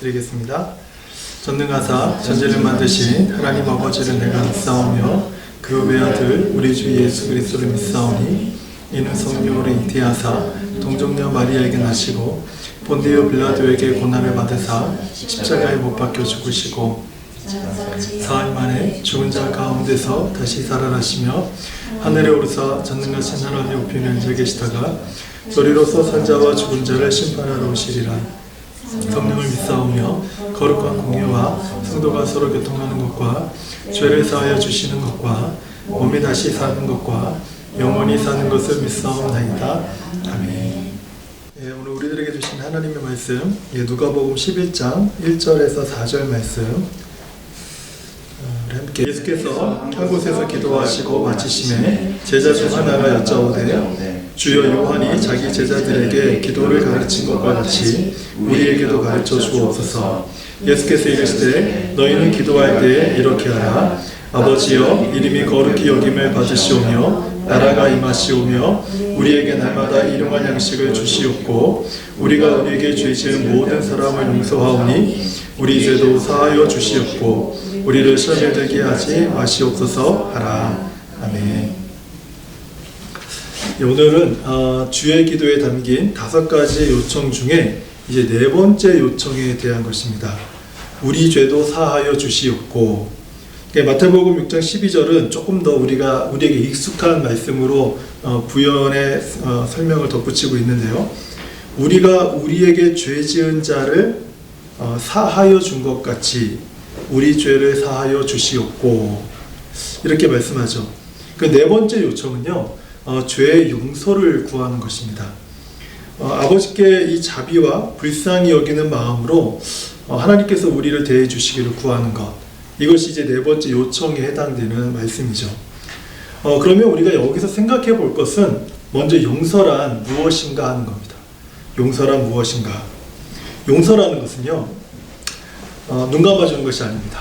기도드리겠습니다. 전능하사 천지를 만드신 하나님 아버지를 내가 믿사오며 그 외아들 우리 주 예수 그리스도를 믿사오니 이는 성령으로 잉태하사 동정녀 마리아에게 나시고 본디오 빌라도에게 고난을 받으사 십자가에 못 박혀 죽으시고 사흘 만에 죽은 자 가운데서 다시 살아나시며 하늘에 오르사 전능하신 하나님의 우편에 앉아 계시다가 저리로서 산자와 죽은 자를 심판하러 오시리라. 성령을 믿사오며 거룩한 공예와 성도가 서로 교통하는 것과 죄를 사하여 주시는 것과 몸이 다시 사는 것과 영원히 사는 것을 믿사옵나이다. 아멘. 오늘 우리들에게 주신 하나님의 말씀, 누가복음 11장 1절에서 4절 말씀 함께. 예수께서 한 곳에서 기도하시고 마치심에 제자 중 하나가 여짜오되 주여 요한이 자기 제자들에게 기도를 가르친 것과 같이 우리에게도 가르쳐 주옵소서. 예수께서 이르시되 너희는 기도할 때에 이렇게 하라. 아버지여 이름이 거룩히 여김을 받으시오며 나라가 임하시오며 우리에게 날마다 일용할 양식을 주시옵고 우리가 우리에게 죄 지은 모든 사람을 용서하오니 우리 죄도 사하여 주시옵고 우리를 시험에 들게 하지 마시옵소서 하라. 아멘. 오늘은 주의 기도에 담긴 5가지 요청 중에 이제 4번째 요청에 대한 것입니다. 우리 죄도 사하여 주시옵고. 마태복음 6장 12절은 조금 더 우리에게 익숙한 말씀으로 부연의 설명을 덧붙이고 있는데요. 우리가 우리에게 죄 지은 자를 사하여 준 것 같이 우리 죄를 사하여 주시옵고 이렇게 말씀하죠. 그 4번째 요청은요, 죄의 용서를 구하는 것입니다. 아버지께 이 자비와 불쌍히 여기는 마음으로 하나님께서 우리를 대해 주시기를 구하는 것, 이것이 이제 4번째 요청에 해당되는 말씀이죠. 그러면 우리가 여기서 생각해 볼 것은 먼저 용서란 무엇인가 하는 겁니다. 용서란 무엇인가? 용서라는 것은요, 눈 감아주는 것이 아닙니다.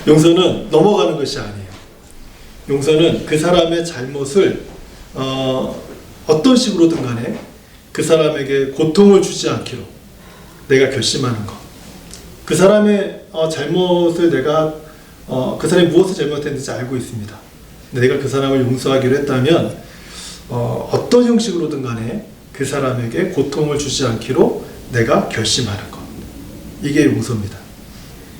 용서는 넘어가는 것이 아니에요. 용서는 그 사람의 잘못을 어떤 식으로든 간에 그 사람에게 고통을 주지 않기로 내가 결심하는 것. 그 사람의 잘못을 내가 그 사람이 무엇을 잘못했는지 알고 있습니다. 내가 그 사람을 용서하기로 했다면 어떤 형식으로든 간에 그 사람에게 고통을 주지 않기로 내가 결심하는 것. 이게 용서입니다.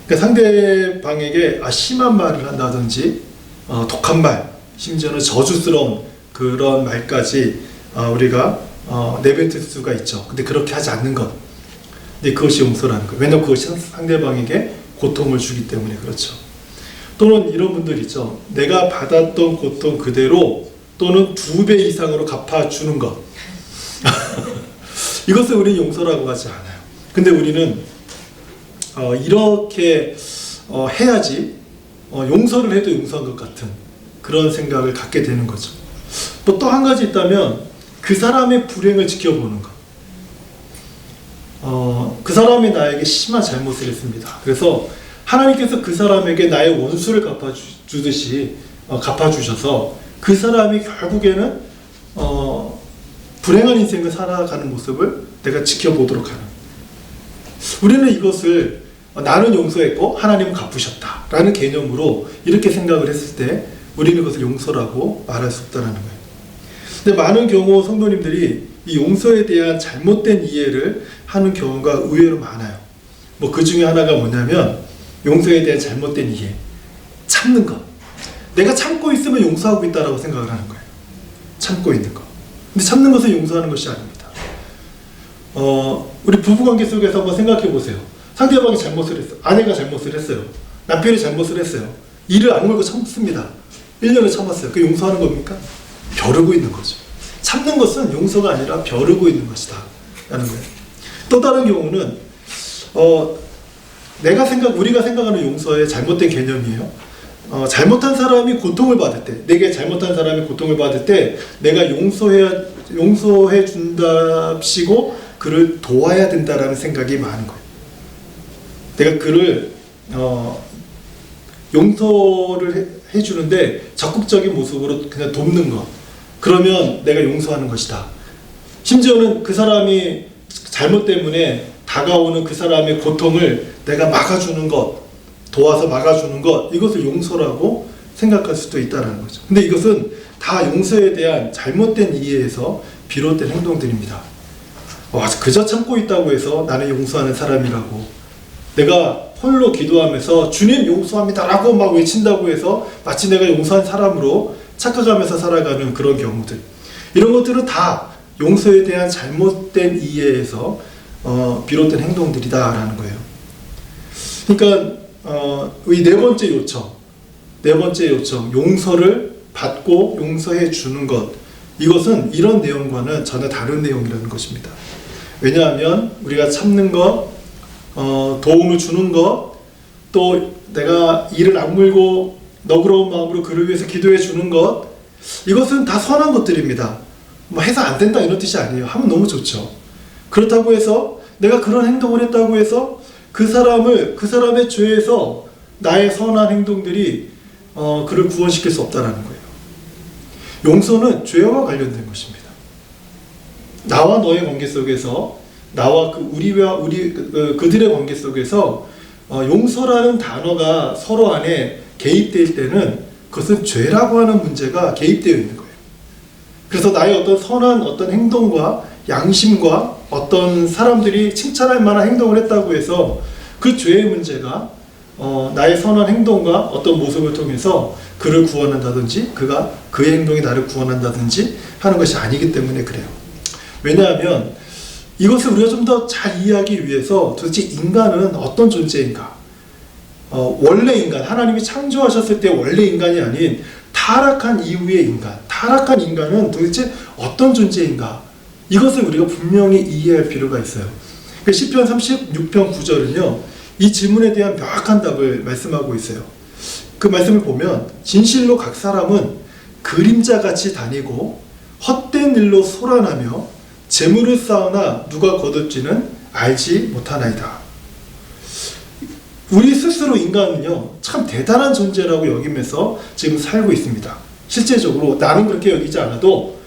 그러니까 상대방에게 심한 말을 한다든지 독한 말, 심지어는 저주스러운 그런 말까지 우리가 내뱉을 수가 있죠. 근데 그렇게 하지 않는 것. 근데 그것이 용서라는 거예요. 왜냐하면 그것이 상대방에게 고통을 주기 때문에 그렇죠. 또는 이런 분들 있죠. 내가 받았던 고통 그대로 또는 2배 이상으로 갚아주는 것. 이것을 우리는 용서라고 하지 않아요. 근데 우리는 이렇게 해야지 용서를 해도 용서한 것 같은 그런 생각을 갖게 되는 거죠. 또 한 가지 있다면 그 사람의 불행을 지켜보는 것. 그 사람이 나에게 심한 잘못을 했습니다. 그래서 하나님께서 그 사람에게 나의 원수를 갚아주듯이 갚아주셔서 그 사람이 결국에는 불행한 인생을 살아가는 모습을 내가 지켜보도록 하는. 우리는 이것을 나는 용서했고 하나님은 갚으셨다 라는 개념으로 이렇게 생각을 했을 때 우리는 그것을 용서라고 말할 수 없다는 거예요. 근데 많은 경우 성도님들이 이 용서에 대한 잘못된 이해를 하는 경우가 의외로 많아요. 그 중에 하나가 뭐냐면 용서에 대한 잘못된 이해, 참는 것. 내가 참고 있으면 용서하고 있다라고 생각을 하는 거예요. 참고 있는 것. 근데 참는 것은 용서하는 것이 아닙니다. 우리 부부관계 속에서 한번 생각해 보세요. 상대방이 잘못을 했어요. 아내가 잘못을 했어요. 남편이 잘못을 했어요. 이를 악물고 참습니다. 1년을 참았어요. 그게 용서하는 겁니까? 벼르고 있는 거죠. 참는 것은 용서가 아니라 벼르고 있는 것이다 라는 거예요. 또 다른 경우는 우리가 생각하는 용서의 잘못된 개념이에요. 잘못한 사람이 고통을 받을 때, 내게 잘못한 사람이 고통을 받을 때 내가 용서해 준답시고 그를 도와야 된다라는 생각이 많은 거예요. 내가 그를 용서를 해주는데 적극적인 모습으로 그냥 돕는 것. 그러면 내가 용서하는 것이다. 심지어는 그 사람이 잘못 때문에 다가오는 그 사람의 고통을 내가 막아주는 것, 도와서 막아주는 것, 이것을 용서라고 생각할 수도 있다는 거죠. 근데 이것은 다 용서에 대한 잘못된 이해에서 비롯된 행동들입니다. 그저 참고 있다고 해서 나는 용서하는 사람이라고, 내가 홀로 기도하면서 주님 용서합니다 라고 막 외친다고 해서 마치 내가 용서한 사람으로 착각하면서 살아가는 그런 경우들, 이런 것들은 다 용서에 대한 잘못된 이해에서 비롯된 행동들이다라는 거예요. 그러니까 이 네 번째 요청, 용서를 받고 용서해 주는 것, 이것은 이런 내용과는 전혀 다른 내용이라는 것입니다. 왜냐하면 우리가 참는 것, 도움을 주는 것, 또 내가 이를 악물고 너그러운 마음으로 그를 위해서 기도해 주는 것, 이것은 다 선한 것들입니다. 뭐 해서 안 된다 이런 뜻이 아니에요. 하면 너무 좋죠. 그렇다고 해서 내가 그런 행동을 했다고 해서 그 사람의 죄에서 나의 선한 행동들이 그를 구원시킬 수 없다라는 거예요. 용서는 죄와 관련된 것입니다. 나와 너의 관계 속에서, 나와 그들의 관계 속에서 용서라는 단어가 서로 안에 개입될 때는 그것은 죄라고 하는 문제가 개입되어 있는 거예요. 그래서 나의 어떤 행동과 양심과 어떤 사람들이 칭찬할 만한 행동을 했다고 해서 그 죄의 문제가 나의 선한 행동과 어떤 모습을 통해서 그를 구원한다든지 그가 그의 행동이 나를 구원한다든지 하는 것이 아니기 때문에 그래요. 왜냐하면 이것을 우리가 좀 더 잘 이해하기 위해서 도대체 인간은 어떤 존재인가, 원래 인간, 하나님이 창조하셨을 때 원래 인간이 아닌 타락한 이후의 인간, 타락한 인간은 도대체 어떤 존재인가, 이것을 우리가 분명히 이해할 필요가 있어요. 시편 36편 9절은요 이 질문에 대한 명확한 답을 말씀하고 있어요. 그 말씀을 보면, 진실로 각 사람은 그림자같이 다니고 헛된 일로 소란하며 재물을 쌓으나 누가 거둘지는 알지 못하나이다. 우리 스스로 인간은요 참 대단한 존재라고 여기면서 지금 살고 있습니다. 실제적으로 나는 그렇게 여기지 않아도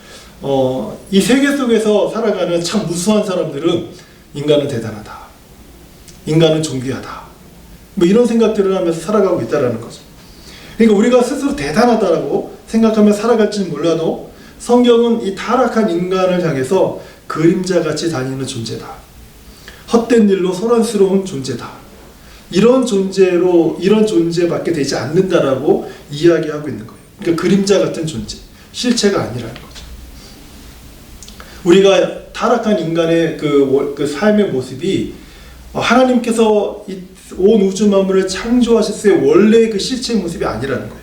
이 세계 속에서 살아가는 참 무수한 사람들은 인간은 대단하다, 인간은 존귀하다, 뭐 이런 생각들을 하면서 살아가고 있다는 거죠. 그러니까 우리가 스스로 대단하다라고 생각하며 살아갈지는 몰라도 성경은 이 타락한 인간을 향해서 그림자같이 다니는 존재다, 헛된 일로 소란스러운 존재다, 이런 존재밖에 되지 않는다라고 이야기하고 있는 거예요. 그러니까 그림자 같은 존재, 실체가 아니라는 거죠. 우리가 타락한 인간의 그 삶의 모습이 하나님께서 이 온 우주 만물을 창조하셨을 때 원래의 그 실체의 모습이 아니라는 거예요.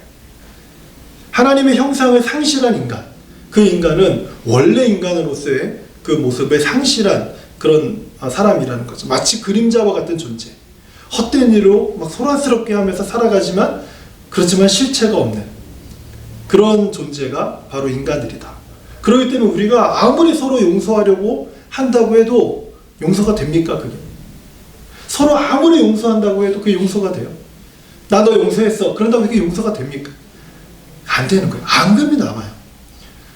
하나님의 형상을 상실한 인간, 그 인간은 원래 인간으로서의 그 모습을 상실한 그런 사람이라는 거죠. 마치 그림자와 같은 존재, 헛된 일로 막 소란스럽게 하면서 살아가지만 그렇지만 실체가 없는 그런 존재가 바로 인간들이다. 그렇기 때문에 우리가 아무리 서로 용서하려고 한다고 해도 용서가 됩니까? 그게 서로 아무리 용서한다고 해도 그게 용서가 돼요? 나 너 용서했어, 그런다고 그게 용서가 됩니까? 안 되는 거예요. 앙금이 남아요.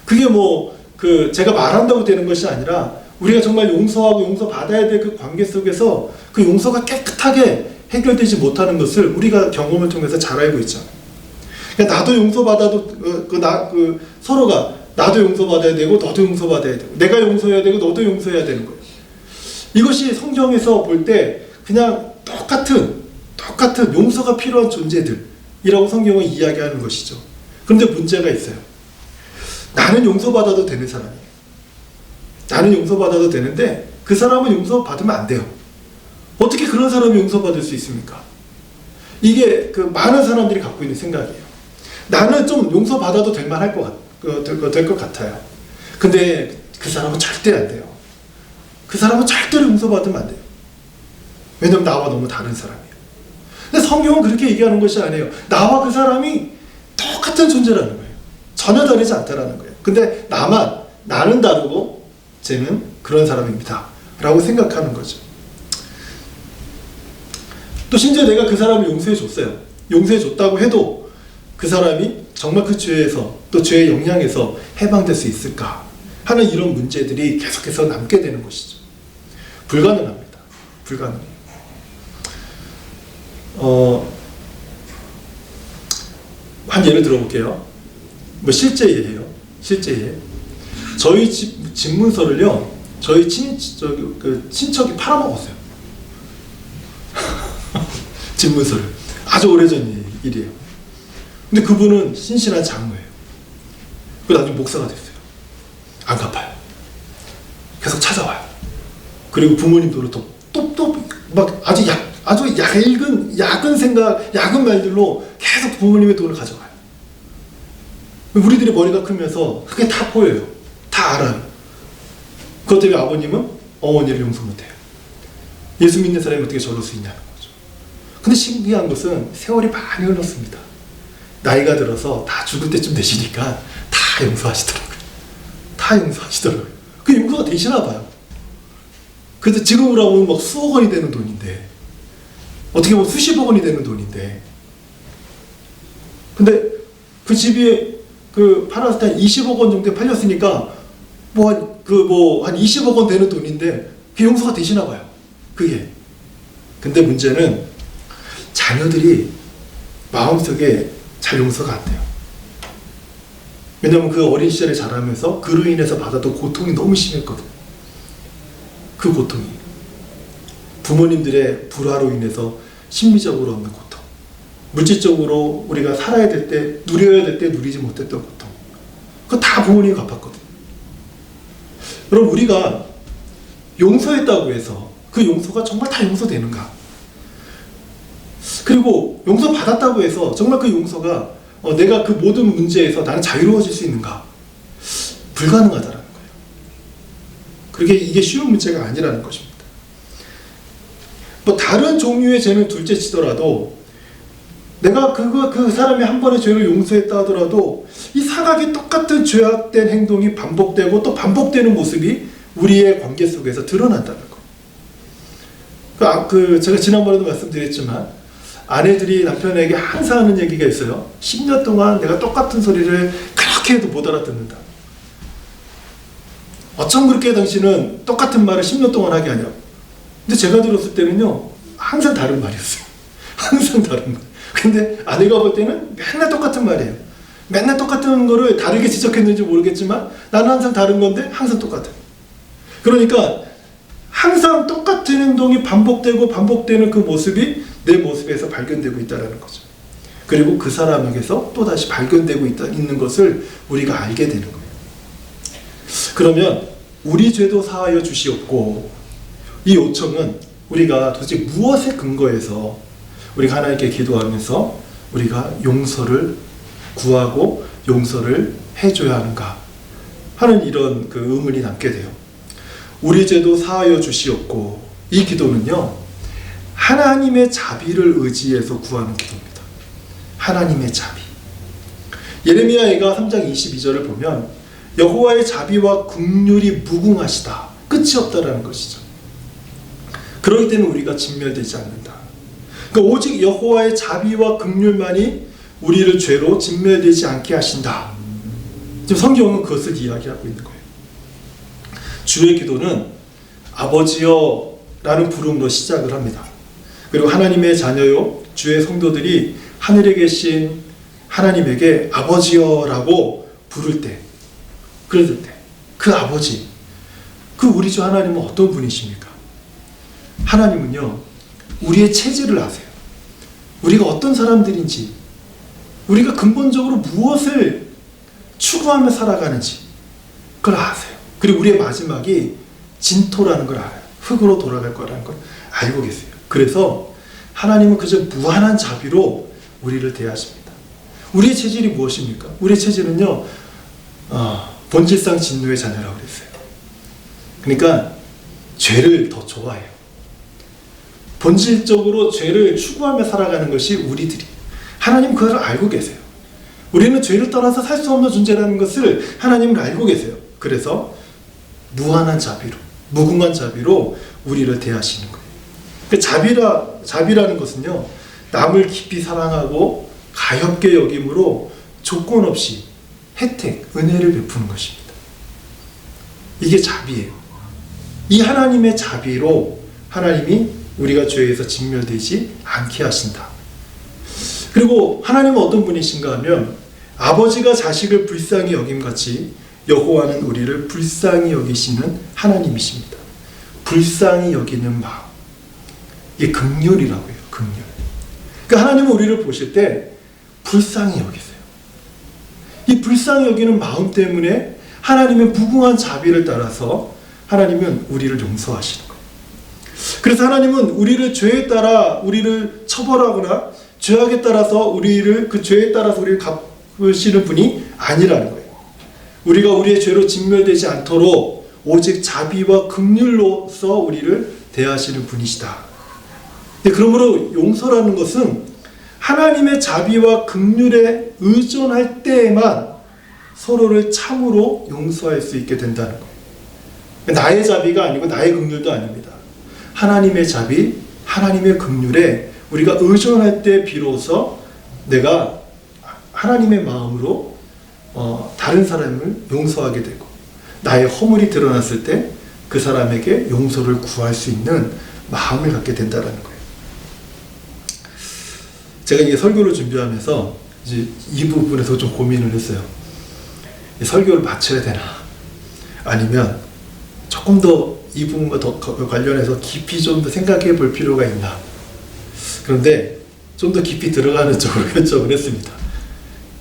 그게 제가 말한다고 되는 것이 아니라 우리가 정말 용서하고 용서받아야 될 그 관계 속에서 그 용서가 깨끗하게 해결되지 못하는 것을 우리가 경험을 통해서 잘 알고 있잖아요. 그러니까 나도 용서받아도 서로가 나도 용서받아야 되고 너도 용서받아야 되고 내가 용서해야 되고 너도 용서해야 되는 거예요. 이것이 성경에서 볼 때 그냥 똑같은 용서가 필요한 존재들이라고 성경은 이야기하는 것이죠. 그런데 문제가 있어요. 나는 용서받아도 되는 사람이에요. 나는 용서받아도 되는데 그 사람은 용서받으면 안 돼요. 어떻게 그런 사람이 용서받을 수 있습니까? 이게 많은 사람들이 갖고 있는 생각이에요. 나는 좀 용서받아도 될 만할 될 것 같아요. 근데 그 사람은 절대 안 돼요. 그 사람은 절대로 용서받으면 안 돼요. 왜냐면 나와 너무 다른 사람이에요. 근데 성경은 그렇게 얘기하는 것이 아니에요. 나와 그 사람이 똑같은 존재라는 거예요. 전혀 다르지 않다라는 거예요. 근데 나는 다르고 쟤는 그런 사람입니다 라고 생각하는 거죠. 또 심지어 내가 그 사람을 용서해줬어요. 용서해줬다고 해도 그 사람이 정말 그 죄에서 또 죄의 영향에서 해방될 수 있을까 하는 이런 문제들이 계속해서 남게 되는 것이죠. 불가능합니다. 불가능해요. 한 예를 들어볼게요. 뭐 실제 예예요. 실제 예. 저희 집 문서를요, 저희 친척이 팔아먹었어요. 집 문서를. 아주 오래전 일이에요. 근데 그분은 신실한 장로예요. 그 나중에 목사가 됐어요. 안 갚아요. 계속 찾아와요. 그리고 부모님 돈을 또 막 아주 야근 생각, 야근 말들로 계속 부모님의 돈을 가져가요. 우리들이 머리가 크면서 그게 다 보여요. 다 알아요. 그것 때문에 아버님은 어머니를 용서 못해요. 예수 믿는 사람이 어떻게 저럴 수 있냐는 거죠. 근데 신기한 것은 세월이 많이 흘렀습니다. 나이가 들어서 다 죽을 때쯤 되시니까 다 용서하시더라고요. 다 용서하시더라고요. 그 용서가 되시나 봐요. 그래서 지금으로 하면 막 수억 원이 되는 돈인데, 어떻게 보면 수십억 원이 되는 돈인데, 근데 그 집이 팔았을 때 20억 원 정도에 팔렸으니까 한 20억 원 되는 돈인데 그게 용서가 되시나 봐요. 그게. 근데 문제는 자녀들이 마음속에 잘 용서가 안 돼요. 왜냐하면 그 어린 시절에 자라면서 그로 인해서 받았던 고통이 너무 심했거든요. 그 고통이 부모님들의 불화로 인해서 심리적으로 얻는 고통, 물질적으로 우리가 살아야 될 때, 누려야 될 때 누리지 못했던 고통, 그거 다 부모님이 갚았거든요. 그럼 우리가 용서했다고 해서 그 용서가 정말 다 용서되는가? 그리고 용서받았다고 해서 정말 그 용서가 내가 그 모든 문제에서 나는 자유로워질 수 있는가? 불가능하다라는 거예요. 그게 이게 쉬운 문제가 아니라는 것입니다. 뭐 다른 종류의 죄는 둘째 치더라도 내가 그 사람이 한 번의 죄를 용서했다 하더라도 이 사각이 똑같은 죄악된 행동이 반복되고 또 반복되는 모습이 우리의 관계 속에서 드러난다는 거. 제가 지난번에도 말씀드렸지만 아내들이 남편에게 항상 하는 얘기가 있어요. 10년 동안 내가 똑같은 소리를 그렇게 해도 못 알아듣는다. 어쩜 그렇게 당신은 똑같은 말을 10년 동안 하게 하냐. 근데 제가 들었을 때는요, 항상 다른 말이었어요. 항상 다른 말. 근데 아내가 볼 때는 맨날 똑같은 말이에요. 맨날 똑같은 거를 다르게 지적했는지 모르겠지만 나는 항상 다른 건데 항상 똑같아요. 그러니까 항상 똑같은 행동이 반복되고 반복되는 그 모습이 내 모습에서 발견되고 있다는 거죠. 그리고 그 사람에게서 또다시 발견되고 있는 것을 우리가 알게 되는 거예요. 그러면 우리 죄도 사하여 주시옵고, 이 요청은 우리가 도대체 무엇에 근거해서 우리가 하나님께 기도하면서 우리가 용서를 구하고 용서를 해줘야 하는가 하는 이런 의문이 남게 돼요. 우리 죄도 사하여 주시옵고, 이 기도는요, 하나님의 자비를 의지해서 구하는 기도입니다. 하나님의 자비. 예레미야가 3장 22절을 보면 여호와의 자비와 긍휼이 무궁하시다, 끝이 없다라는 것이죠. 그렇기 때문에 우리가 진멸되지 않는다. 그러니까 오직 여호와의 자비와 긍휼만이 우리를 죄로 진멸되지 않게 하신다. 지금 성경은 그것을 이야기하고 있는 거예요. 주의 기도는 아버지여 라는 부름으로 시작을 합니다. 그리고 하나님의 자녀요, 주의 성도들이 하늘에 계신 하나님에게 아버지여 라고 부를 때, 그럴 때 그 아버지, 그 우리 주 하나님은 어떤 분이십니까? 하나님은요, 우리의 체질을 아세요. 우리가 어떤 사람들인지, 우리가 근본적으로 무엇을 추구하며 살아가는지 그걸 아세요. 그리고 우리의 마지막이 진토라는 걸 알아요. 흙으로 돌아갈 거라는 걸 알고 계세요. 그래서 하나님은 그저 무한한 자비로 우리를 대하십니다. 우리의 체질이 무엇입니까? 우리의 체질은요, 본질상 진노의 자녀라고 그랬어요. 그러니까 죄를 더 좋아해요. 본질적으로 죄를 추구하며 살아가는 것이 우리들이. 하나님 그걸 알고 계세요. 우리는 죄를 떠나서 살 수 없는 존재라는 것을 하나님은 알고 계세요. 그래서 무한한 자비로, 무궁한 자비로 우리를 대하시는 거예요. 자비라는 것은요, 남을 깊이 사랑하고 가엾게 여김으로 조건 없이 혜택, 은혜를 베푸는 것입니다. 이게 자비예요. 이 하나님의 자비로 하나님이 우리가 죄에서 진멸되지 않게 하신다. 그리고 하나님은 어떤 분이신가 하면 아버지가 자식을 불쌍히 여김같이 여호와는 우리를 불쌍히 여기시는 하나님이십니다. 불쌍히 여기는 마음. 이게 긍휼이라고 해요. 긍휼. 그러니까 하나님은 우리를 보실 때 불쌍히 여기세요. 이 불쌍히 여기는 마음 때문에 하나님의 무궁한 자비를 따라서 하나님은 우리를 용서하시는 거예요. 그래서 하나님은 우리를 죄에 따라 우리를 처벌하거나 죄악에 따라서 우리를 그 죄에 따라서 우리를 갚으시는 분이 아니라는 거예요. 우리가 우리의 죄로 진멸되지 않도록 오직 자비와 긍휼로서 우리를 대하시는 분이시다. 그러므로 용서라는 것은 하나님의 자비와 긍휼에 의존할 때에만 서로를 참으로 용서할 수 있게 된다는 거예요. 나의 자비가 아니고 나의 긍휼도 아닙니다. 하나님의 자비, 하나님의 긍휼에 우리가 의존할 때 비로소 내가 하나님의 마음으로 다른 사람을 용서하게 되고 나의 허물이 드러났을 때 그 사람에게 용서를 구할 수 있는 마음을 갖게 된다는 거예요. 제가 이게 설교를 준비하면서 이제 이 부분에서 좀 고민을 했어요. 설교를 마쳐야 되나? 아니면 조금 더 이 부분과 더 관련해서 깊이 좀 더 생각해 볼 필요가 있나? 그런데 좀 더 깊이 들어가는 쪽으로 결정을 했습니다.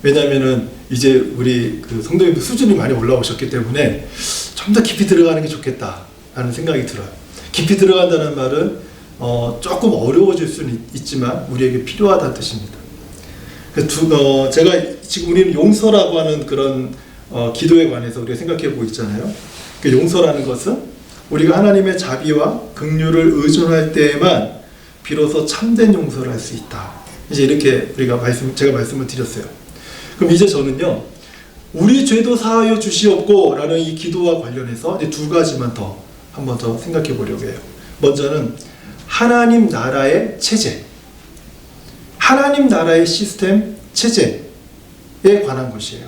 왜냐하면은 이제 우리 그 성도님들 수준이 많이 올라오셨기 때문에 좀 더 깊이 들어가는 게 좋겠다라는 생각이 들어요. 깊이 들어간다는 말은 조금 어려워질 수는 있지만 우리에게 필요하다는 뜻입니다. 제가 지금 우리는 용서라고 하는 그런 기도에 관해서 우리가 생각해 보고 있잖아요. 그 용서라는 것은 우리가 하나님의 자비와 긍휼을 의존할 때에만 비로소 참된 용서를 할 수 있다. 이제 이렇게 제가 말씀을 드렸어요. 그럼 이제 저는요, 우리 죄도 사하여 주시옵고 라는 이 기도와 관련해서 이제 두 가지만 더 한 번 더 생각해 보려고 해요. 먼저는 하나님 나라의 체제, 하나님 나라의 시스템, 체제에 관한 것이에요.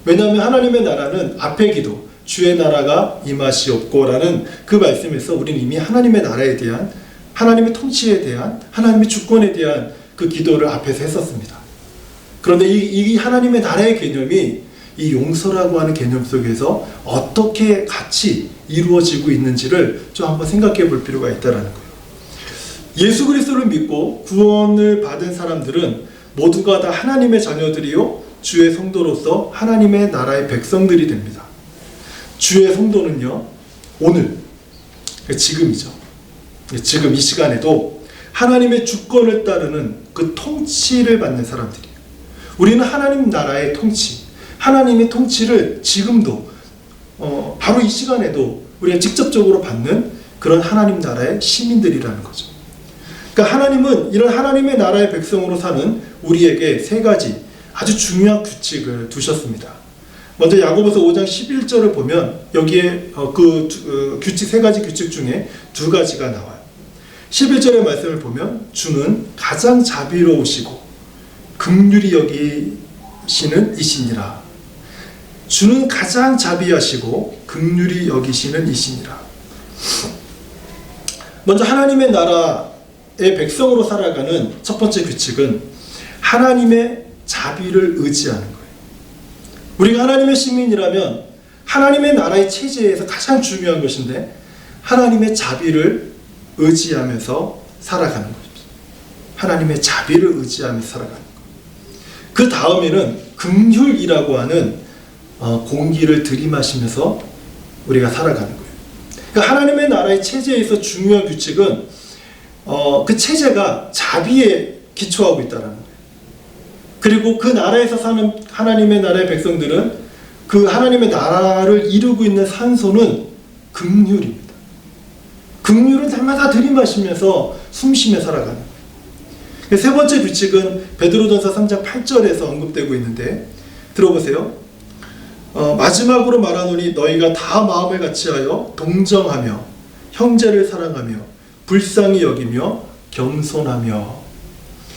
왜냐하면 하나님의 나라는 앞의 기도, 주의 나라가 임하시옵고 라는 그 말씀에서 우리는 이미 하나님의 나라에 대한, 하나님의 통치에 대한, 하나님의 주권에 대한 그 기도를 앞에서 했었습니다. 그런데 이 하나님의 나라의 개념이 이 용서라고 하는 개념 속에서 어떻게 같이 이루어지고 있는지를 좀 한번 생각해 볼 필요가 있다는 거예요. 예수 그리스도를 믿고 구원을 받은 사람들은 모두가 다 하나님의 자녀들이요 주의 성도로서 하나님의 나라의 백성들이 됩니다. 주의 성도는요, 오늘, 지금이죠. 지금 이 시간에도 하나님의 주권을 따르는 그 통치를 받는 사람들이에요. 우리는 하나님 나라의 통치, 하나님의 통치를 지금도 바로 이 시간에도 우리가 직접적으로 받는 그런 하나님 나라의 시민들이라는 거죠. 그러니까 하나님은 이런 하나님의 나라의 백성으로 사는 우리에게 세 가지 아주 중요한 규칙을 두셨습니다. 먼저 야고보서 5장 11절을 보면 여기에 규칙 세 가지 규칙 중에 두 가지가 나와요. 11절의 말씀을 보면 주는 가장 자비로우시고 긍휼히 여기시는 이시니라. 주는 가장 자비하시고 긍휼히 여기시는 이시니라. 먼저 하나님의 나라의 백성으로 살아가는 첫 번째 규칙은 하나님의 자비를 의지하는 거예요. 우리가 하나님의 시민이라면 하나님의 나라의 체제에서 가장 중요한 것인데 하나님의 자비를 의지하면서 살아가는 것입니다. 하나님의 자비를 의지하면서 살아가는 것. 그 다음에는 긍휼이라고 하는 공기를 들이마시면서 우리가 살아가는 거예요. 그러니까 하나님의 나라의 체제에서 중요한 규칙은 그 체제가 자비에 기초하고 있다는 거예요. 그리고 그 나라에서 사는 하나님의 나라의 백성들은 그 하나님의 나라를 이루고 있는 산소는 긍휼입니다. 긍휼은 날마다 들이마시면서 숨쉬며 살아가는 거예요. 세 번째 규칙은 베드로전서 3장 8절에서 언급되고 있는데 들어보세요. 마지막으로 말하노니 너희가 다 마음을 같이하여 동정하며 형제를 사랑하며 불쌍히 여기며 겸손하며.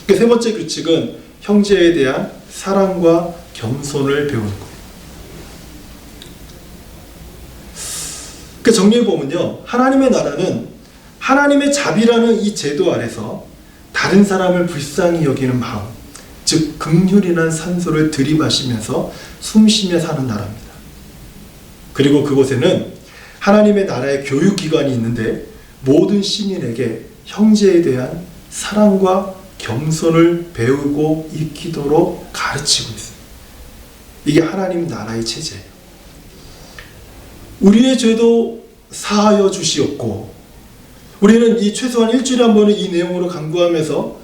세 번째 규칙은 형제에 대한 사랑과 겸손을 배우는 거예요. 정리해 보면요, 하나님의 나라는 하나님의 자비라는 이 제도 아래서 다른 사람을 불쌍히 여기는 마음, 즉 긍휼이라는 산소를 들이마시면서 숨쉬며 사는 나라입니다. 그리고 그곳에는 하나님의 나라의 교육기관이 있는데 모든 시민에게 형제에 대한 사랑과 겸손을 배우고 익히도록 가르치고 있어요. 이게 하나님 나라의 체제예요. 우리의 죄도 사하여 주시옵고, 우리는 이 최소한 일주일에 한 번은 이 내용으로 간구하면서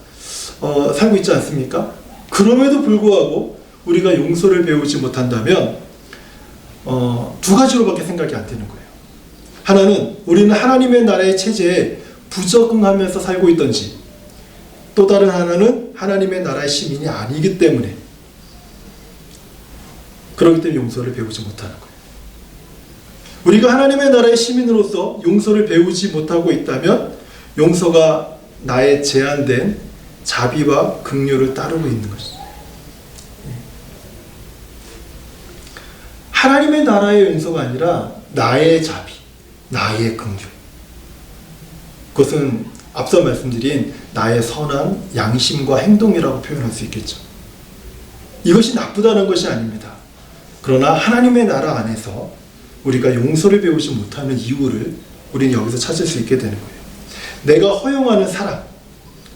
살고 있지 않습니까? 그럼에도 불구하고 우리가 용서를 배우지 못한다면 두 가지로밖에 생각이 안 되는 거예요. 하나는 우리는 하나님의 나라의 체제에 부적응하면서 살고 있던지, 또 다른 하나는 하나님의 나라의 시민이 아니기 때문에, 그렇기 때문에 용서를 배우지 못하는 거예요. 우리가 하나님의 나라의 시민으로서 용서를 배우지 못하고 있다면 용서가 나의 제한된 자비와 긍휼을 따르고 있는 것이죠. 하나님의 나라의 용서가 아니라 나의 자비, 나의 긍휼. 그것은 앞서 말씀드린 나의 선한 양심과 행동이라고 표현할 수 있겠죠. 이것이 나쁘다는 것이 아닙니다. 그러나 하나님의 나라 안에서 우리가 용서를 배우지 못하는 이유를 우리는 여기서 찾을 수 있게 되는 거예요. 내가 허용하는 사랑,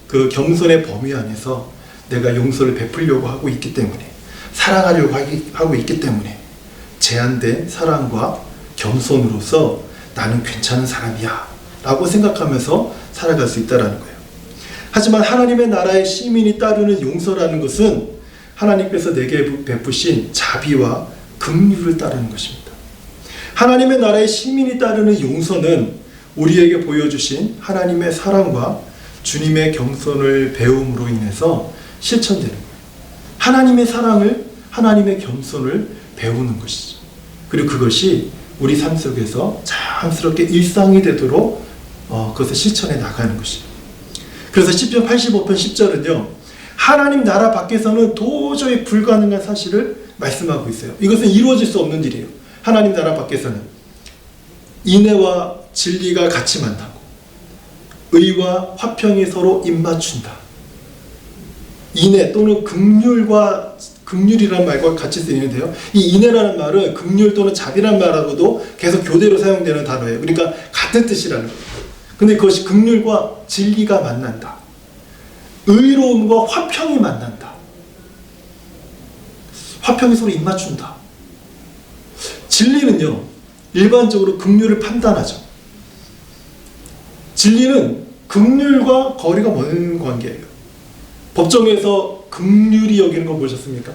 그 겸손의 범위 안에서 내가 용서를 베풀려고 하고 있기 때문에, 사랑하려고 하고 있기 때문에 제한된 사랑과 겸손으로서 나는 괜찮은 사람이야 라고 생각하면서 살아갈 수 있다는 거예요. 하지만 하나님의 나라의 시민이 따르는 용서라는 것은 하나님께서 내게 베푸신 자비와 긍휼을 따르는 것입니다. 하나님의 나라의 시민이 따르는 용서는 우리에게 보여주신 하나님의 사랑과 주님의 겸손을 배움으로 인해서 실천되는 거예요. 하나님의 사랑을, 하나님의 겸손을 배우는 것이죠. 그리고 그것이 우리 삶 속에서 자연스럽게 일상이 되도록 그것을 실천해 나가는 것이에요. 그래서 시편 85편 10절은요, 하나님 나라 밖에서는 도저히 불가능한 사실을 말씀하고 있어요. 이것은 이루어질 수 없는 일이에요. 하나님 나라 밖에서는 인애와 진리가 같이 만나고 의와 화평이 서로 입맞춘다. 인애 또는 긍휼이라는 말과 같이 쓰이는데요, 이 인애라는 말은 긍휼 또는 자비라는 말하고도 계속 교대로 사용되는 단어예요. 그러니까 같은 뜻이라는 거예요. 근데 그것이 긍휼과 진리가 만난다. 의로움과 화평이 만난다. 화평이 서로 입맞춘다. 진리는요, 일반적으로 긍휼을 판단하죠. 진리는 긍휼과 거리가 먼 관계예요. 법정에서 긍휼히 여기는 거 보셨습니까?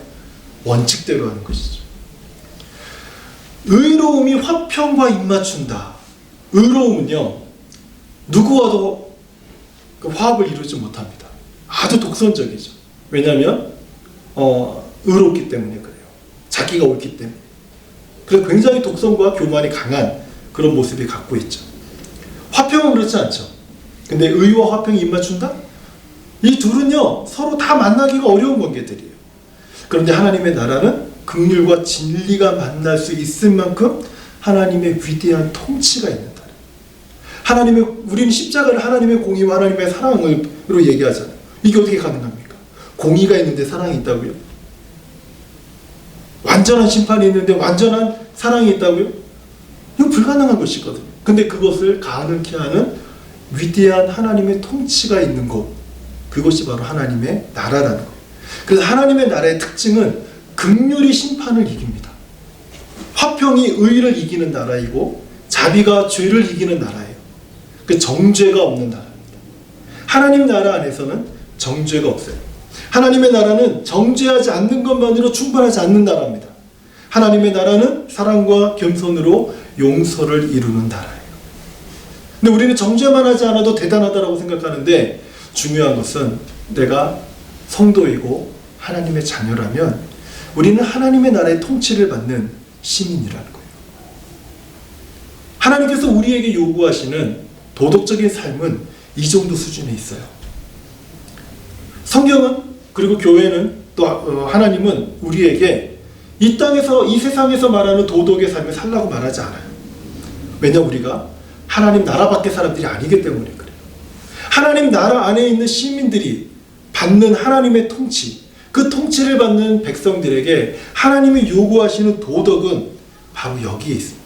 원칙대로 하는 것이죠. 의로움이 화평과 입맞춘다. 의로움은요, 누구와도 그 화합을 이루지 못합니다. 아주 독선적이죠. 왜냐하면 의롭기 때문에 그래요. 자기가 옳기 때문에. 그래서 굉장히 독선과 교만이 강한 그런 모습이 갖고 있죠. 화평은 그렇지 않죠. 근데 의와 화평이 입맞춘다? 이 둘은요, 서로 다 만나기가 어려운 관계들이에요. 그런데 하나님의 나라는 긍휼과 진리가 만날 수 있을 만큼 하나님의 위대한 통치가 있는 나라. 우리는 십자가를 하나님의 공의와 하나님의 사랑으로 얘기하잖아요. 이게 어떻게 가능합니까? 공의가 있는데 사랑이 있다고요? 완전한 심판이 있는데 완전한 사랑이 있다고요? 이건 불가능한 것이거든요. 근데 그것을 가능케 하는 위대한 하나님의 통치가 있는 곳, 그것이 바로 하나님의 나라라는 거예요. 그래서 하나님의 나라의 특징은 긍휼이 심판을 이깁니다. 화평이 의를 이기는 나라이고 자비가 죄를 이기는 나라예요. 그 정죄가 없는 나라입니다. 하나님 나라 안에서는 정죄가 없어요. 하나님의 나라는 정죄하지 않는 것만으로 충분하지 않는 나라입니다. 하나님의 나라는 사랑과 겸손으로 용서를 이루는 나라예요. 근데 우리는 정죄만 하지 않아도 대단하다고 생각하는데, 중요한 것은 내가 성도이고 하나님의 자녀라면 우리는 하나님의 나라의 통치를 받는 시민이라는 거예요. 하나님께서 우리에게 요구하시는 도덕적인 삶은 이 정도 수준에 있어요. 성경은, 그리고 교회는, 또 하나님은 우리에게 이 땅에서, 이 세상에서 말하는 도덕의 삶을 살라고 말하지 않아요. 왜냐, 우리가 하나님 나라 밖의 사람들이 아니기 때문이니까. 하나님 나라 안에 있는 시민들이 받는 하나님의 통치, 그 통치를 받는 백성들에게 하나님이 요구하시는 도덕은 바로 여기에 있습니다.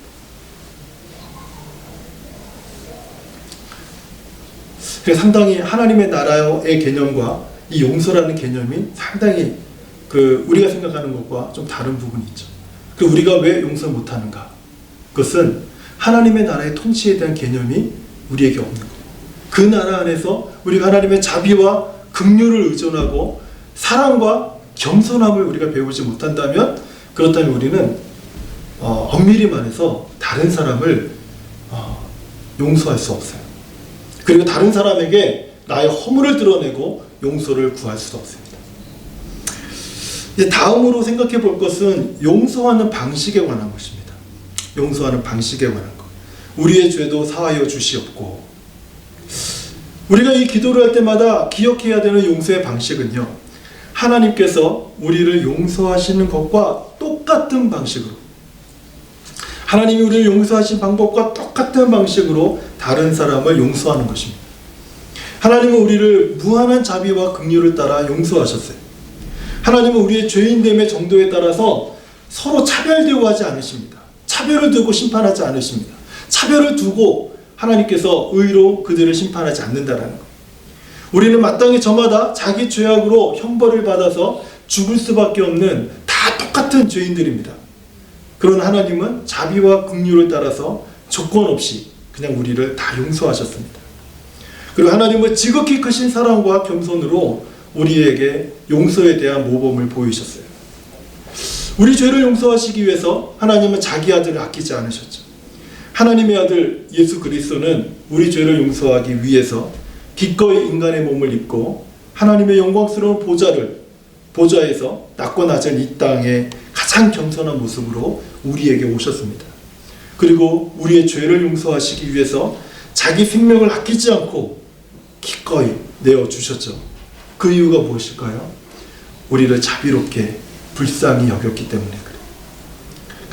그래서 상당히 하나님의 나라의 개념과 이 용서라는 개념이 상당히 우리가 생각하는 것과 좀 다른 부분이 있죠. 우리가 왜 용서를 못하는가? 그것은 하나님의 나라의 통치에 대한 개념이 우리에게 없는 거예요. 그 나라 안에서 우리가 하나님의 자비와 긍휼을 의존하고 사랑과 겸손함을 우리가 배우지 못한다면, 그렇다면 우리는 엄밀히 말해서 다른 사람을 용서할 수 없어요. 그리고 다른 사람에게 나의 허물을 드러내고 용서를 구할 수도 없습니다. 이제 다음으로 생각해 볼 것은 용서하는 방식에 관한 것입니다. 용서하는 방식에 관한 것. 우리의 죄도 사하여 주시옵고. 우리가 이 기도를 할 때마다 기억해야 되는 용서의 방식은요, 하나님께서 우리를 용서하시는 것과 똑같은 방식으로, 하나님이 우리를 용서하신 방법과 똑같은 방식으로 다른 사람을 용서하는 것입니다. 하나님은 우리를 무한한 자비와 긍휼을 따라 용서하셨어요. 하나님은 우리의 죄인됨의 정도에 따라서 서로 차별되고 하지 않으십니다. 차별을 두고 심판하지 않으십니다. 차별을 두고 하나님께서 의로 그들을 심판하지 않는다라는 것. 우리는 마땅히 저마다 자기 죄악으로 형벌을 받아서 죽을 수밖에 없는 다 똑같은 죄인들입니다. 그런 하나님은 자비와 긍휼을 따라서 조건 없이 그냥 우리를 다 용서하셨습니다. 그리고 하나님은 지극히 크신 사랑과 겸손으로 우리에게 용서에 대한 모범을 보이셨어요. 우리 죄를 용서하시기 위해서 하나님은 자기 아들을 아끼지 않으셨죠. 하나님의 아들 예수 그리스도는 우리 죄를 용서하기 위해서 기꺼이 인간의 몸을 입고 하나님의 영광스러운 보좌에서 낮고 낮은 이 땅에 가장 겸손한 모습으로 우리에게 오셨습니다. 그리고 우리의 죄를 용서하시기 위해서 자기 생명을 아끼지 않고 기꺼이 내어주셨죠. 그 이유가 무엇일까요? 우리를 자비롭게 불쌍히 여겼기 때문에 그래요.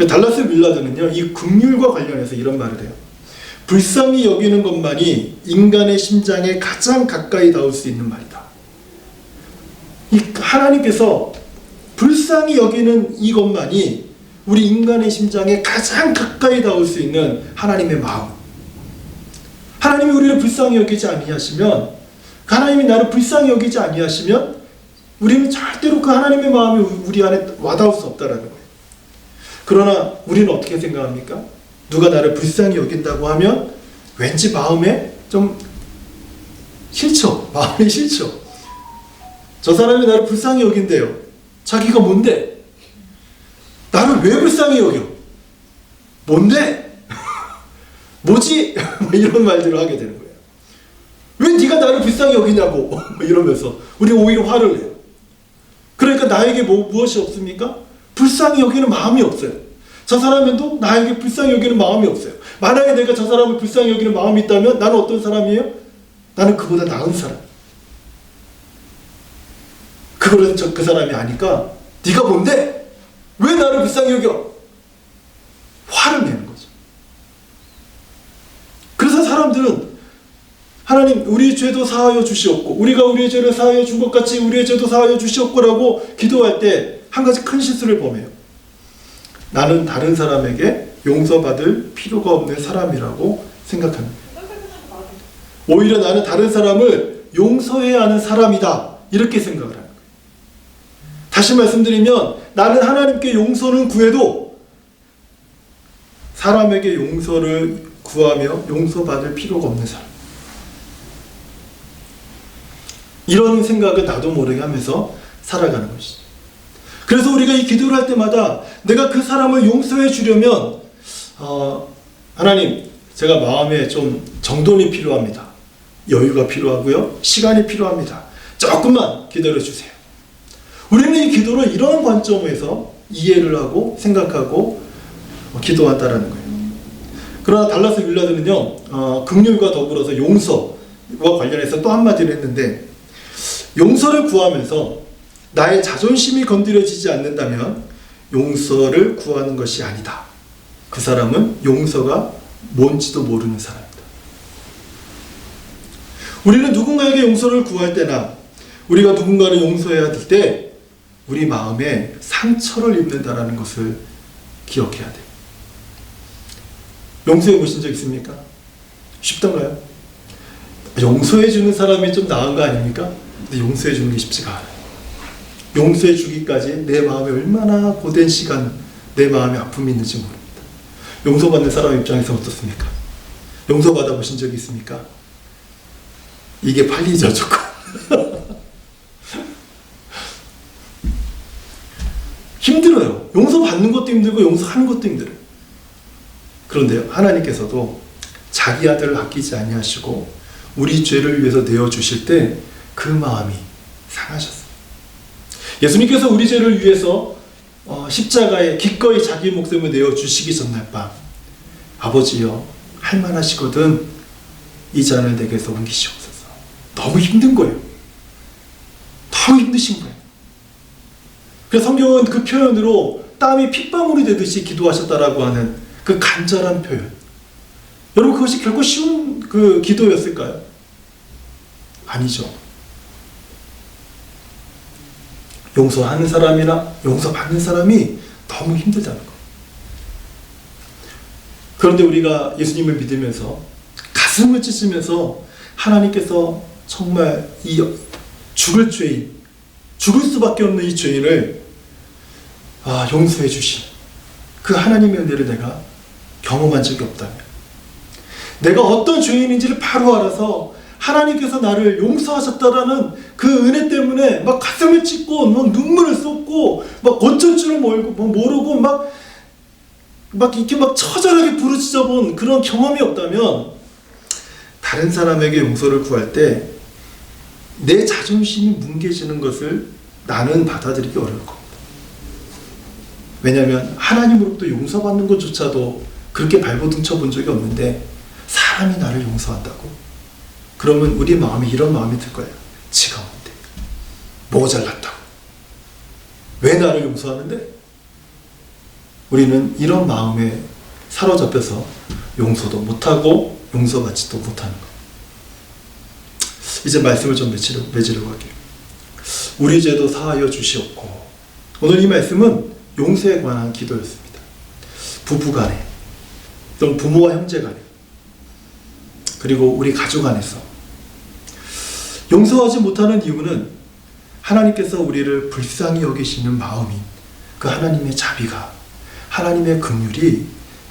달라스 밀라드는요, 이 긍휼과 관련해서 이런 말을 해요. 불쌍히 여기는 것만이 인간의 심장에 가장 가까이 닿을 수 있는 말이다. 이 하나님께서 불쌍히 여기는 이것만이 우리 인간의 심장에 가장 가까이 닿을 수 있는 하나님의 마음. 하나님이 우리를 불쌍히 여기지 아니하시면, 하나님이 나를 불쌍히 여기지 아니하시면 우리는 절대로 그 하나님의 마음이 우리 안에 와닿을 수 없다라는 거예요. 그러나 우리는 어떻게 생각합니까? 누가 나를 불쌍히 여긴다고 하면 왠지 마음에 좀 싫죠. 마음이 싫죠. 저 사람이 나를 불쌍히 여긴대요. 자기가 뭔데? 나를 왜 불쌍히 여겨? 뭔데? 뭐지? 이런 말들을 하게 되는 거예요. 왜 네가 나를 불쌍히 여기냐고 이러면서 우리 오히려 화를 내요. 그러니까 나에게 무엇이 없습니까? 불쌍히 여기는 마음이 없어요. 저 사람도 나에게 불쌍히 여기는 마음이 없어요. 만약에 내가 저 사람을 불쌍히 여기는 마음이 있다면 나는 어떤 사람이에요? 나는 그보다 나은 사람. 그거는 그 사람이 아니까 네가 뭔데? 왜 나를 불쌍히 여겨? 화를 내는 거죠. 그래서 사람들은 하나님 우리의 죄도 사하여 주시옵고, 우리가 우리의 죄를 사하여 준 것 같이 우리의 죄도 사하여 주시옵고라고 기도할 때 한 가지 큰 실수를 범해요. 나는 다른 사람에게 용서받을 필요가 없는 사람이라고 생각합니다. 오히려 나는 다른 사람을 용서해야 하는 사람이다, 이렇게 생각을 하는 거예요. 다시 말씀드리면 나는 하나님께 용서는 구해도 사람에게 용서를 구하며 용서받을 필요가 없는 사람, 이런 생각을 나도 모르게 하면서 살아가는 것이죠. 그래서 우리가 이 기도를 할 때마다 내가 그 사람을 용서해 주려면 하나님, 제가 마음에 좀 정돈이 필요합니다. 여유가 필요하고요, 시간이 필요합니다. 조금만 기다려 주세요. 우리는 이 기도를 이런 관점에서 이해를 하고 생각하고 기도한다라는 거예요. 그러나 달라스 윌라드는요, 긍휼과 더불어서 용서와 관련해서 또 한마디를 했는데, 용서를 구하면서 나의 자존심이 건드려지지 않는다면 용서를 구하는 것이 아니다. 그 사람은 용서가 뭔지도 모르는 사람이다. 우리는 누군가에게 용서를 구할 때나 우리가 누군가를 용서해야 할 때 우리 마음에 상처를 입는다는 것을 기억해야 돼요. 용서해 보신 적 있습니까? 쉽던가요? 용서해 주는 사람이 좀 나은 거 아닙니까? 근데 용서해 주는 게 쉽지가 않아요. 용서해 주기까지 내 마음에 얼마나 고된 시간, 내 마음에 아픔이 있는지 모릅니다. 용서받는 사람 입장에서 어떻습니까? 용서받아 보신 적이 있습니까? 이게 팔리죠, 조금. 힘들어요. 용서받는 것도 힘들고 용서하는 것도 힘들어요. 그런데요, 하나님께서도 자기 아들을 아끼지 아니하시고 우리 죄를 위해서 내어주실 때 그 마음이 상하셨어요. 예수님께서 우리 죄를 위해서 십자가에 기꺼이 자기 목숨을 내어주시기 전날 밤, 아버지여 할만하시거든 이 잔을 내게서 옮기시옵소서. 너무 힘든 거예요. 너무 힘드신 거예요. 그래서 성경은 그 표현으로 땀이 핏방울이 되듯이 기도하셨다라고 하는 그 간절한 표현. 여러분, 그것이 결코 쉬운 그 기도였을까요? 아니죠. 용서하는 사람이나 용서받는 사람이 너무 힘들다는 거. 그런데 우리가 예수님을 믿으면서 가슴을 찢으면서 하나님께서 정말 이 죽을 죄인, 죽을 수밖에 없는 이 죄인을 용서해 주신 그 하나님의 은혜를 내가 경험한 적이 없다면, 내가 어떤 죄인인지를 바로 알아서 하나님께서 나를 용서하셨다라는 그 은혜 때문에 막 가슴을 찢고 막 눈물을 쏟고 막 어쩔 줄을 모르고 막 이렇게 막 처절하게 부르짖어 본 그런 경험이 없다면, 다른 사람에게 용서를 구할 때 내 자존심이 뭉개지는 것을 나는 받아들이기 어려울 겁니다. 왜냐하면 하나님으로부터 용서받는 것조차도 그렇게 발버둥쳐 본 적이 없는데 사람이 나를 용서한다고? 그러면 우리 마음에 이런 마음이 들 거예요. 지가 뭔데? 모자랐다고? 왜 나를 용서하는데? 우리는 이런 마음에 사로잡혀서 용서도 못하고 용서받지도 못하는 것. 이제 말씀을 좀 맺으려고 할게요. 우리 죄도 사하여 주시옵고. 오늘 이 말씀은 용서에 관한 기도였습니다. 부부간에, 또는 부모와 형제간에, 그리고 우리 가족 안에서 용서하지 못하는 이유는 하나님께서 우리를 불쌍히 여기시는 마음인 그 하나님의 자비가, 하나님의 긍휼이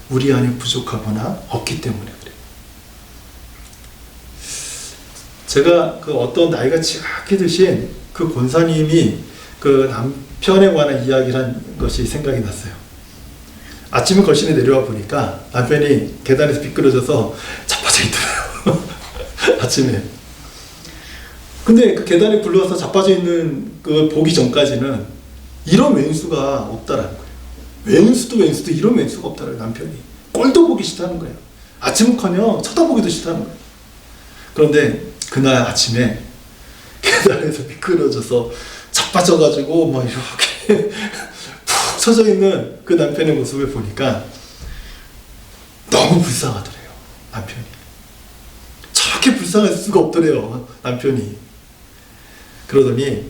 우리 안에 부족하거나 없기 때문에 그래요. 제가 그 어떤 나이가 지각해 드신 그 권사님이 그 남편에 관한 이야기를 한 것이 생각이 났어요. 아침에 거실에 내려와 보니까 남편이 계단에서 미끄러져서 자빠져 있더라고요. 아침에. 근데 그 계단에 굴러와서 자빠져 있는 그 보기 전까지는 이런 왼수가 없다라는 거예요. 왼수도 이런 왼수가 없다라는 남편이. 꼴도 보기 싫다는 거예요. 아침은커녕 쳐다보기도 싫다는 거예요. 그런데 그날 아침에 계단에서 미끄러져서 자빠져가지고 막 이렇게 푹 처져 있는 그 남편의 모습을 보니까 너무 불쌍하더래요. 남편이. 저렇게 불쌍할 수가 없더래요. 남편이. 그러더니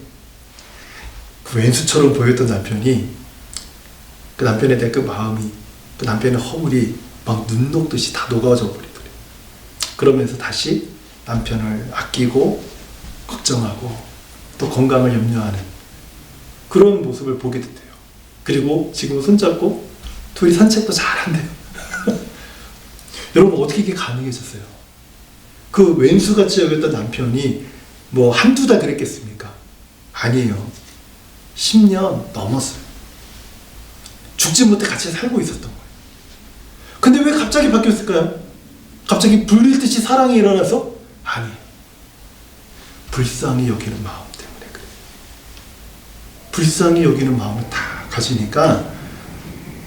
그 왼수처럼 보였던 남편이, 그 남편에 대한 그 마음이, 그 남편의 허물이 막 눈 녹듯이 다 녹아져 버리더래요. 그러면서 다시 남편을 아끼고 걱정하고 또 건강을 염려하는 그런 모습을 보게 됐대요. 그리고 지금 손잡고 둘이 산책도 잘한대요. 여러분, 어떻게 이게 가능해졌어요? 그 왼수같이 여겼던 남편이 뭐 한두 달 그랬겠습니까? 아니에요. 10년 넘었어요. 죽지 못해 같이 살고 있었던 거예요. 근데 왜 갑자기 바뀌었을까요? 갑자기 불일듯이 사랑이 일어나서? 아니에요. 불쌍히 여기는 마음 때문에 그래요. 불쌍히 여기는 마음을 다 가지니까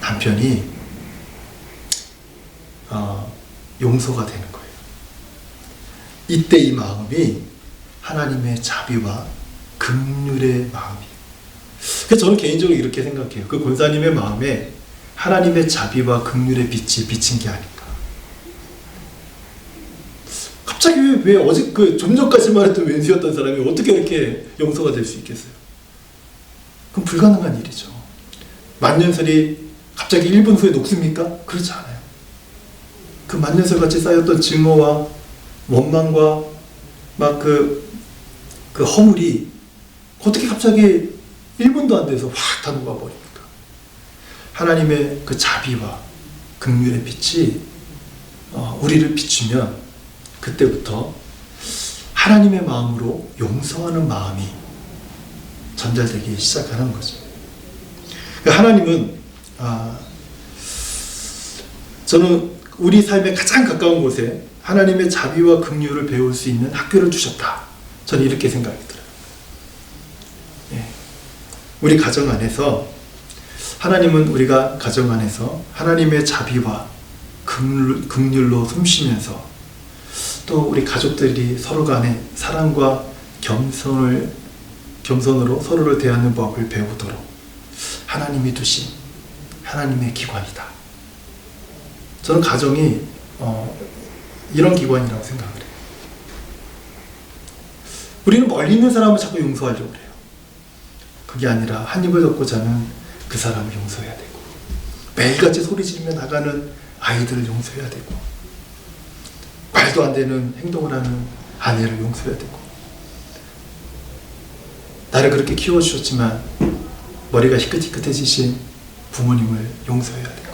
남편이 용서가 되는 거예요. 이때 이 마음이 하나님의 자비와 긍휼의 마음이에요. 그래서 저는 개인적으로 이렇게 생각해요. 그 권사님의 마음에 하나님의 자비와 긍휼의 빛이 비친 게 아닌가. 갑자기 왜 어제 좀 전까지만 해도 왼수였던 사람이 어떻게 이렇게 용서가 될 수 있겠어요? 그럼 불가능한 일이죠. 만년설이 갑자기 1분 후에 녹습니까? 그렇지 않아요. 그 만년설 같이 쌓였던 증오와 원망과 막 그 허물이 어떻게 갑자기 1분도 안 돼서 확 다 녹아버립니까? 하나님의 그 자비와 긍휼의 빛이 우리를 비추면 그때부터 하나님의 마음으로 용서하는 마음이 전달되기 시작하는 거죠. 하나님은 저는 우리 삶에 가장 가까운 곳에 하나님의 자비와 긍휼을 배울 수 있는 학교를 주셨다. 저는 이렇게 생각이 들어요. 예. 우리 가정 안에서 하나님은 우리가 가정 안에서 하나님의 자비와 긍휼로 숨쉬면서 또 우리 가족들이 서로 간에 사랑과 겸손으로 서로를 대하는 법을 배우도록 하나님이 두신 하나님의 기관이다. 저는 가정이 이런 기관이라고 생각을 해요. 우리는 멀리 있는 사람을 자꾸 용서하려고 해요. 그게 아니라 한 입을 덮고 자는 그 사람을 용서해야 되고, 매일같이 소리 지르며 나가는 아이들을 용서해야 되고, 말도 안 되는 행동을 하는 아내를 용서해야 되고, 나를 그렇게 키워주셨지만 머리가 희끗희끗해지신 부모님을 용서해야 되고,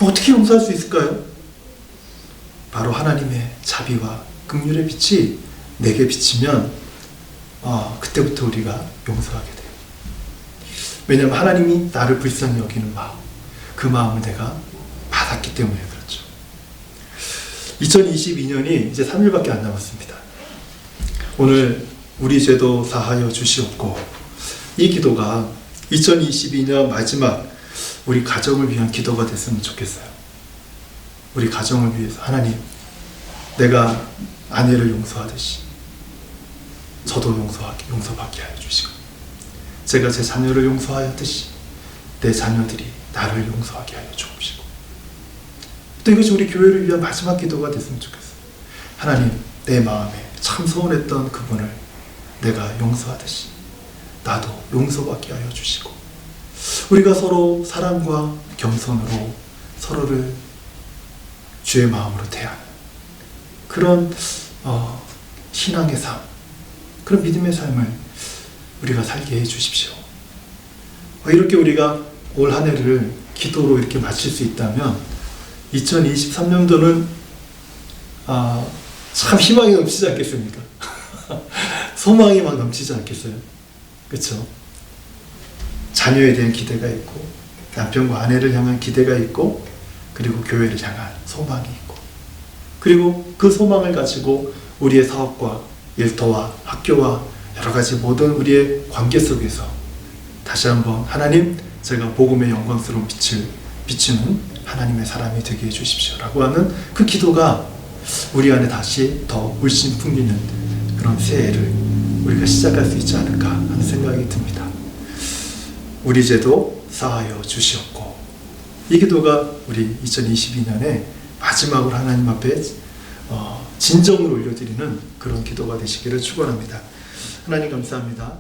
어떻게 용서할 수 있을까요? 바로 하나님의 자비와 긍휼의 빛이 내게 비치면 그때부터 우리가 용서하게 돼요. 왜냐하면 하나님이 나를 불쌍히 여기는 마음, 그 마음을 내가 받았기 때문에 그렇죠. 2022년이 이제 3일밖에 안 남았습니다. 오늘 우리 죄도 사하여 주시옵고, 이 기도가 2022년 마지막 우리 가정을 위한 기도가 됐으면 좋겠어요. 우리 가정을 위해서 하나님, 내가 아내를 용서하듯이 저도 용서받게 하여 주시고, 제가 제 자녀를 용서하였듯이 내 자녀들이 나를 용서하게 하여 주옵시고, 또 이것이 우리 교회를 위한 마지막 기도가 됐으면 좋겠어요. 하나님, 내 마음에 참 서운했던 그분을 내가 용서하듯이 나도 용서받게 하여 주시고, 우리가 서로 사랑과 겸손으로 서로를 주의 마음으로 대하는 그런 신앙의 삶, 그런 믿음의 삶을 우리가 살게 해 주십시오. 이렇게 우리가 올 한 해를 기도로 이렇게 마칠 수 있다면 2023년도는 참 희망이 넘치지 않겠습니까? 소망이 막 넘치지 않겠어요? 그렇죠? 자녀에 대한 기대가 있고, 남편과 아내를 향한 기대가 있고, 그리고 교회를 향한 소망이 있고, 그리고 그 소망을 가지고 우리의 사업과 일터와 학교와 여러 가지 모든 우리의 관계 속에서 다시 한번 하나님, 제가 복음의 영광스러운 빛을 비추는 하나님의 사람이 되게 해주십시오 라고 하는 그 기도가 우리 안에 다시 더 울씬 풍기는 그런 새해를 우리가 시작할 수 있지 않을까 하는 생각이 듭니다. 우리 죄도 사하여 주시옵고, 이 기도가 우리 2022년에 마지막으로 하나님 앞에 진정으로 올려드리는 그런 기도가 되시기를 축원합니다. 하나님 감사합니다.